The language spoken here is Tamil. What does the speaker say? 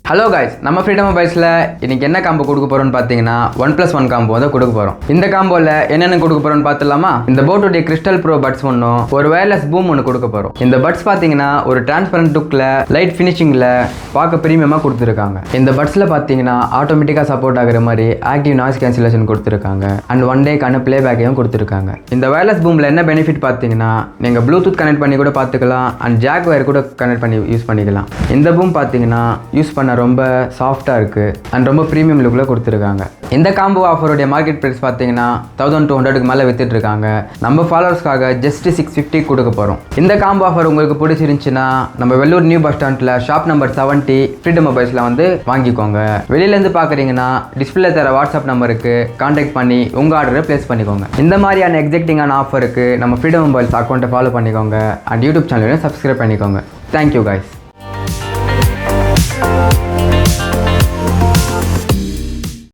ஹலோ கைஸ், நம்ம ஃப்ரீடம் மொபைல்ஸில் இன்றைக்கி என்ன காம்போ கொடுக்க போகிறோன்னு பார்த்தீங்கன்னா 1+1 காம்போ தான் கொடுக்க போகிறோம். இந்த காம்போவில் என்னென்ன கொடுக்க போகிறோன்னு பார்த்துலாமா? இந்த போட்டுடைய கிறிஸ்டல் ப்ரோ பட்ஸ் ஒன்றும் ஒரு வயர்லெஸ் பூம் ஒன்று கொடுக்க போகிறோம். இந்த பட்ஸ் பார்த்தீங்கன்னா ஒரு டிரான்ஸ்பரண்ட் லுக்கில் லைட் ஃபினிஷிங்கில் பார்க்க ப்ரீமியமாக கொடுத்துருக்காங்க. இந்த பட்ஸில் பார்த்தீங்கன்னா ஆட்டோமேட்டிக்காக சப்போர்ட் ஆகிற மாதிரி ஆக்டிவ் நாய்ஸ் கேன்சலேஷன் கொடுத்துருக்காங்க அண்ட் 1 டேக்கான ப்ளே பேக்கையும் கொடுத்துருக்காங்க. இந்த வயர்லெஸ் பூமில் என்ன பெனிஃபிட் பார்த்தீங்கன்னா நீங்கள் ப்ளூடூத் கனெக்ட் பண்ணி கூட பார்த்துக்கலாம் அண்ட் ஜாக் வயர் கூட கனெக்ட் பண்ணி யூஸ் பண்ணிக்கலாம். இந்த பூம் பார்த்தீங்கன்னா யூஸ் பண்ண ரொம்ப சாஃப்டாக இருக்குது அண்ட் ரொம்ப ப்ரீமியம் லுக்கில் கொடுத்துருக்காங்க. இந்த காம்போ ஆஃபருடைய மார்க்கெட் ப்ரைஸ் பார்த்தீங்கன்னா 1200க்கு மேலே விற்றுட்ருக்காங்க. நம்ம ஃபாலோவர்ஸ்க்காக ஜஸ்ட் 650 கொடுக்க போகிறோம். இந்த காம்போ ஆஃபர் உங்களுக்கு பிடிச்சிருந்துச்சுன்னா நம்ம வெள்ளூர் நியூ பஸ் ஸ்டாண்டில் ஷாப் நம்பர் 70 ஃப்ரீடம் மொபைல்ஸில் வந்து வாங்கிக்கோங்க. வெளியிலேருந்து பார்க்குறீங்கன்னா டிஸ்பிளே தர வாட்ஸ்அப் நம்பருக்கு கான்டாக்ட் பண்ணி உங்கள் ஆர்டரை ப்ளேஸ் பண்ணிக்கோங்க. இந்த மாதிரியான எக்ஸைட்டிங்கான ஆஃபருக்கு நம்ம ஃப்ரீடம் மொபைல்ஸ் அக்கௌண்ட்டை ஃபாலோ பண்ணிக்கோங்க அண்ட் யூடியூப் சேனலையும் சப்ஸ்கிரைப் பண்ணிக்கோங்க. Thank you guys.